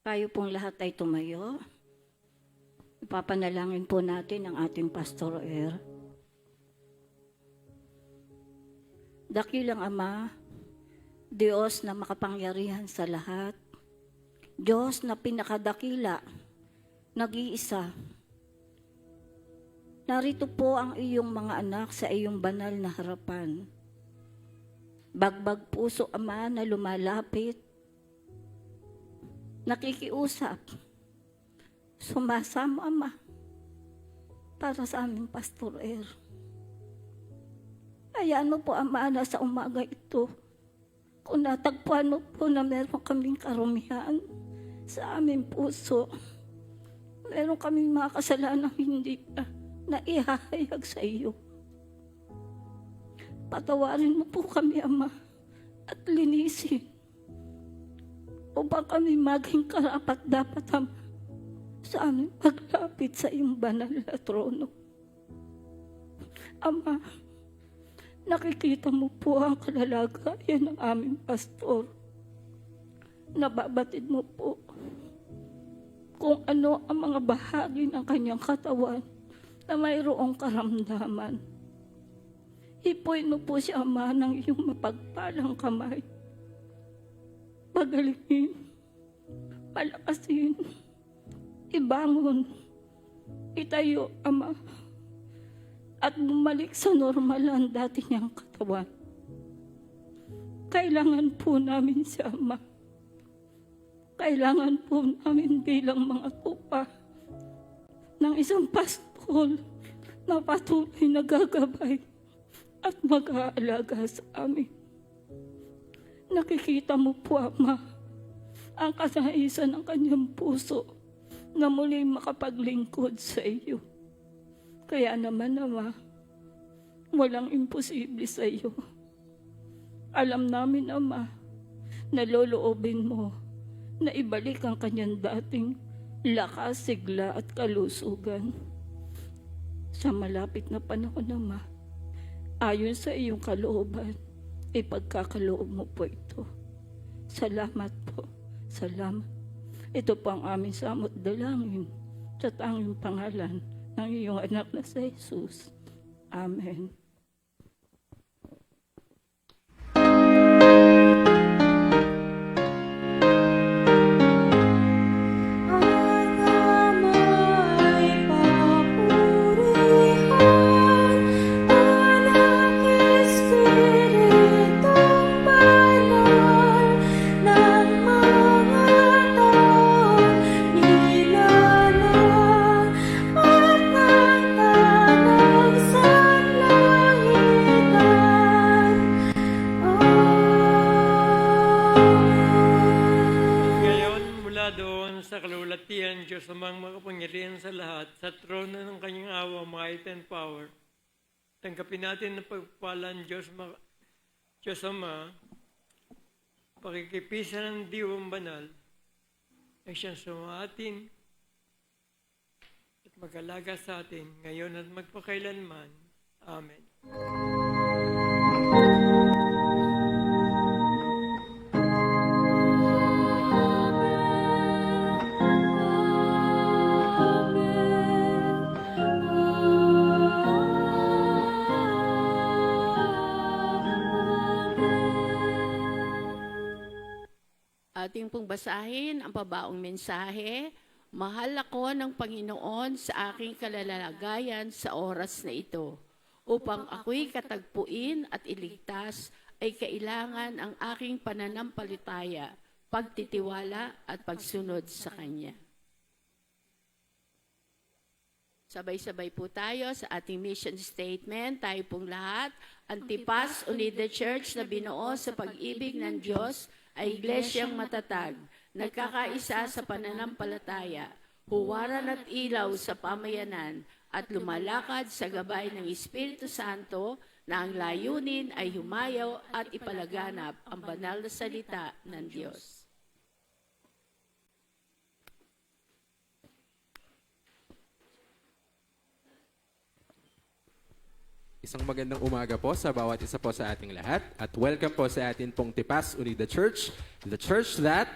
Tayo pong lahat ay tumayo. Ipapanalangin po natin ang ating Pastor Dakilang Ama, Diyos na makapangyarihan sa lahat, Diyos na pinakadakila, nag-iisa. Narito po ang iyong mga anak sa iyong banal na harapan. Bagbag puso, Ama, na lumalapit, nakikiusap, sumasama, Ama, para sa aming Pastor Hayaan mo po, Ama, na sa umaga ito, kung natagpuan mo po na meron kaming karumihan sa aming puso, meron kaming mga kasalanan hindi pa na ihahayag sa iyo. Patawarin mo po kami, Ama, at linisin upang kami maging karapat-dapat, Ama, sa aming paglapit sa iyong banal na trono. Ama, nakikita mo po ang kalalagayan ng aming pastor. Nababatid mo po kung ano ang mga bahagi ng kanyang katawan na mayroong karamdaman. Hipuin mo po si Ama ng iyong mapagpalang kamay. Pagalingin, palakasin, ibangon, itayo, Ama, at bumalik sa normal ang dati niyang katawan. Kailangan po namin si Ama. Kailangan po namin bilang mga tupa ng isang pastol na patuloy na gagabay at mag-aalaga sa amin. Nakikita mo po, Ama, ang kasaisan ng kanyang puso na muli makapaglingkod sa iyo. Kaya naman, Ama, walang imposible sa iyo. Alam namin, Ama, na loloobin mo na ibalik ang kanyang dating lakas, sigla at kalusugan. Sa malapit na panahon, Ama, ayon sa iyong kalooban, ipagkakaloob mo po ito. Salamat po. Salamat. Ito po ang aming samot dalangin sa tanging pangalan ng iyong anak na si Jesus. Amen. Diyos amang makapangyarihan sa lahat, sa trono ng kanyang awa, might and power. Tanggapin natin ang pagpapalan, Diyos Ama, pakikipisan ng diwang banal, ay siyang sumatin at mag-alaga sa atin ngayon at magpakailanman. Amen. Ating pong basahin ang pabaong mensahe. Mahal ako ng Panginoon sa aking kalalagayan sa oras na ito. Upang ako'y katagpuin at iligtas, ay kailangan ang aking pananampalataya, pagtitiwala at pagsunod sa Kanya. Sabay-sabay po tayo sa ating mission statement. Tayo pong lahat, Antipas Unida Church na binuo sa pag-ibig ng Diyos, ay iglesyang matatag, nagkakaisa sa pananampalataya, huwaran at ilaw sa pamayanan, at lumalakad sa gabay ng Espiritu Santo na ang layunin ay humayaw at ipalaganap ang banal na salita ng Diyos. Isang magandang umaga po sa bawat isa po sa ating lahat at welcome po sa atin pong Tipas Unida Church, the church that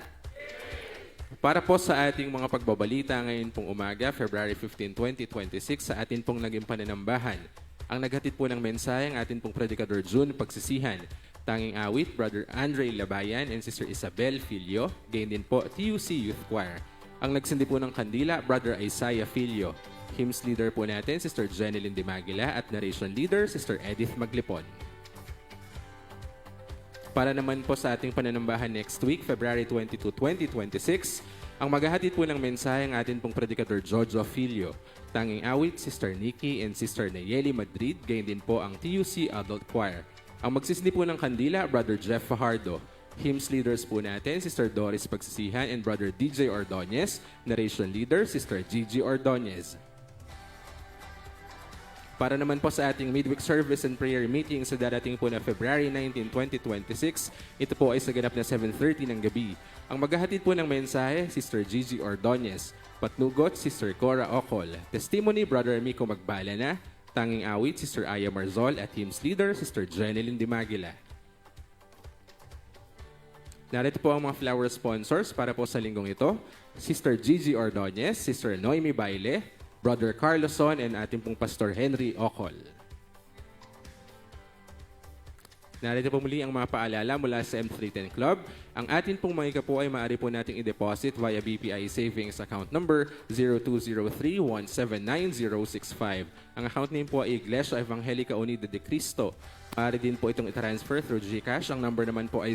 para po sa ating mga pagbabalita ngayon pong umaga, February 15, 2026, sa atin pong naging pananambahan. Ang naghatid po ng mensahe ang atin pong Predicador June Pagsisihan. Tanging awit, Brother Andre Labayan and Sister Isabel Filio, gayon din po TUC Youth Choir. Ang nagsindi po ng kandila, Brother Isaiah Filio. Hymns leader po natin, Sister Jeneline Dimagila, at narration leader, Sister Edith Maglipon. Para naman po sa ating pananambahan next week, February 22, 2026, ang maghahatid po ng mensahe ang atin pong Predicador Jojo Filio. Tanging awit, Sister Nikki and Sister Nayeli Madrid, gayon din po ang TUC Adult Choir. Ang magsisindi po ng kandila, Brother Jeff Fajardo. Hymns leaders po natin, Sister Doris Pagsisihan and Brother DJ Ordonez. Narration leader, Sister Gigi Ordonez. Para naman po sa ating midweek service and prayer meeting sa darating po na February 19, 2026, ito po ay sa ganap na 7:30 ng gabi. Ang maghahatid po ng mensahe, Sister Gigi Ordonez. Patnugot, Sister Cora Ocol. Testimony, Brother Miko Magbalana. Tanging awit, Sister Aya Marzol. At hymns leader, Sister Jeneline Dimagila. Narito po ang mga flower sponsors para po sa linggong ito. Sister Gigi Ordonez, Sister Noemi Baile, Brother Carloson, and ating pong Pastor Henry Ocol. Narito po muli ang mga paalala mula sa M310 Club. Ang atin pong mga po ay maaari po nating i-deposit via BPI Savings Account Number 0203-179-065. Ang account name po ay Iglesia Evangelica Unida de Cristo. Maaari din po itong i-transfer through GCash. Ang number naman po ay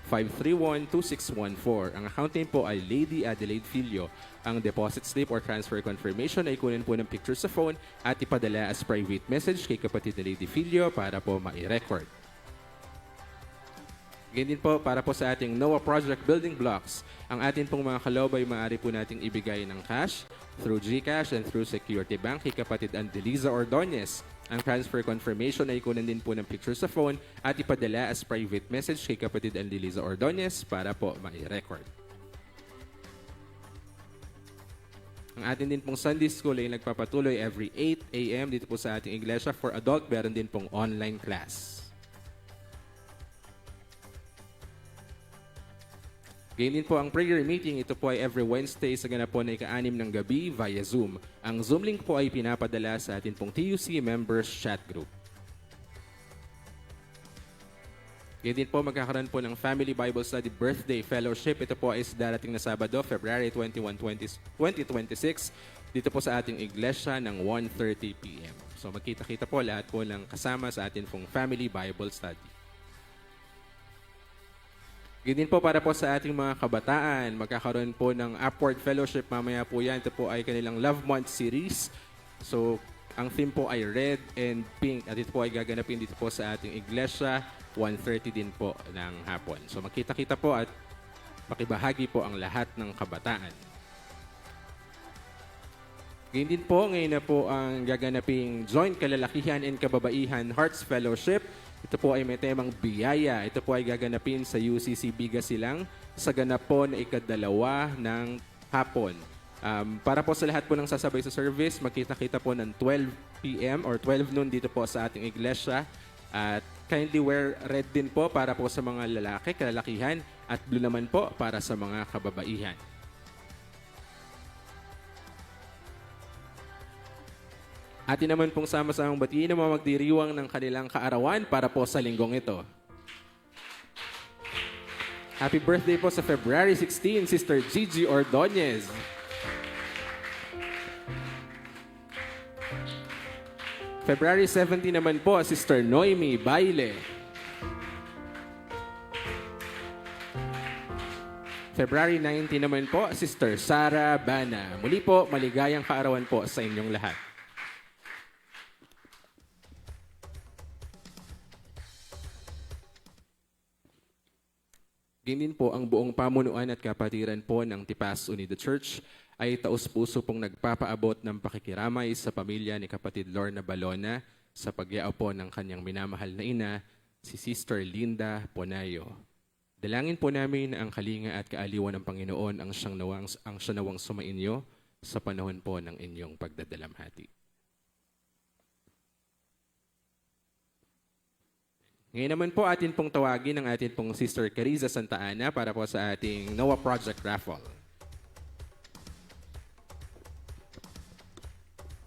0917-531-2614. Ang account name po ay Lady Adelaide Filio. Ang deposit slip or transfer confirmation ay kunin po ng picture sa phone at ipadala as private message kay kapatid na Lady Filio para po ma-record. Ganyan din po para po sa ating NOAA Project Building Blocks. Ang atin pong mga kalob ay maaari po nating ibigay ng cash through GCash and through Security Bank kay kapatid Andeliza Ordonez. Ang transfer confirmation ay kunin din po ng picture sa phone at ipadala as private message kay kapatid Andeliza Ordonez para po ma-record. Ang atin din pong Sunday School ay nagpapatuloy every 8 a.m. dito po sa ating iglesia for adult. Meron din pong online class. Ganyan din po ang prayer meeting. Ito po ay every Wednesday sa ganap po na ika-6 ng gabi via Zoom. Ang Zoom link po ay pinapadala sa atin pong TUC members chat group. Ganyan din po magkakaroon po ng Family Bible Study Birthday Fellowship. Ito po ay darating na Sabado, February 21, 2026 dito po sa ating iglesia ng 1:30 p.m. So magkita-kita po lahat po ng kasama sa atin pong Family Bible Study. Ganyan po para po sa ating mga kabataan, magkakaroon po ng Upward Fellowship mamaya po yan. Ito po ay kanilang Love Month series. So, ang theme po ay red and pink at ito po ay gaganapin dito po sa ating iglesia, 1:30 din po ng hapon. So, magkita-kita po at makibahagi po ang lahat ng kabataan. Ganyan din po, ngayon na po ang gaganaping Joint Kalalakihan and Kababaihan Hearts Fellowship. Ito po ay may temang biyaya. Ito po ay gaganapin sa UCC Bigasilang sa ganap po na ikadalawa ng hapon. Para po sa lahat po ng sasabay sa service, magkita-kita po ng 12 p.m. or 12 noon dito po sa ating iglesia. At kindly wear red din po para po sa mga lalaki, kalalakihan, at blue naman po para sa mga kababaihan. Atin naman pong sama-samang batiin ang mga magdiriwang ng kanilang kaarawan para po sa linggong ito. Happy birthday po sa February 16, Sister Gigi Ordonez. February 17 naman po, Sister Noemi Baile. February 19 naman po, Sister Sara Bana. Muli po, maligayang kaarawan po sa inyong lahat. Ganyan po ang buong pamunuan at kapatiran po ng Tipas Unida Church ay taus-puso pong nagpapaabot ng pakikiramay sa pamilya ni kapatid Lorna Balona sa pagyao po ng kanyang minamahal na ina, si Sister Linda Ponayo. Dalangin po namin na ang kalinga at kaaliwan ng Panginoon ang siya nawang sumainyo sa panahon po ng inyong pagdadalamhati. Ngayon naman po atin pong tawagin ang atin pong Sister Cariza Santa Ana para po sa ating Noah Project Raffle.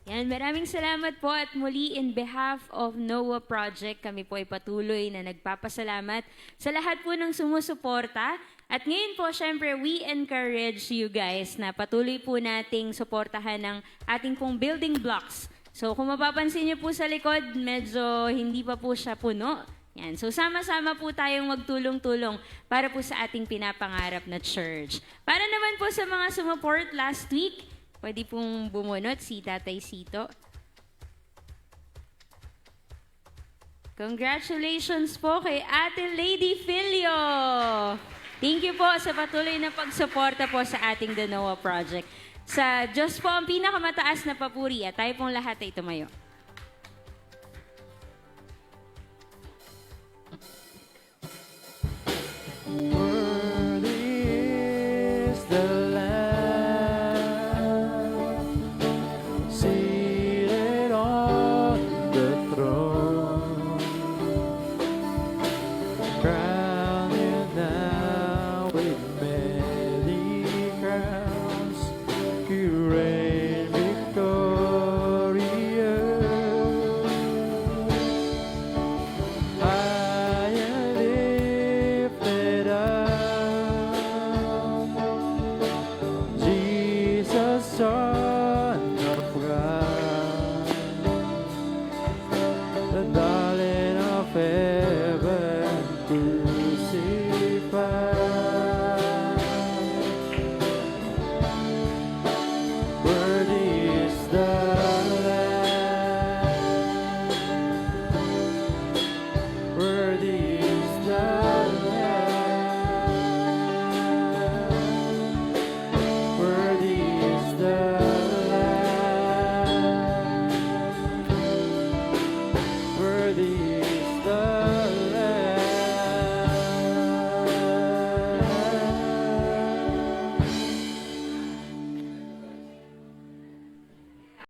Yan, maraming salamat po at muli in behalf of Noah Project, kami po ay patuloy na nagpapasalamat sa lahat po ng sumusuporta. At ngayon po, syempre, we encourage you guys na patuloy po nating suportahan ng ating pong building blocks. So kung mapapansin niyo po sa likod, medyo hindi pa po siya puno. Yan. So sama-sama po tayong magtulong-tulong para po sa ating pinapangarap na church. Para naman po sa mga sumuport last week, pwede pong bumunot si Tatay Sito. Congratulations po kay Ate Lady Filio. Thank you po sa patuloy na pagsuporta po sa ating The Noah Project. Sa Diyos po ang pinakamataas na papuri at tayo pong lahat ay tumayo. Worthy is the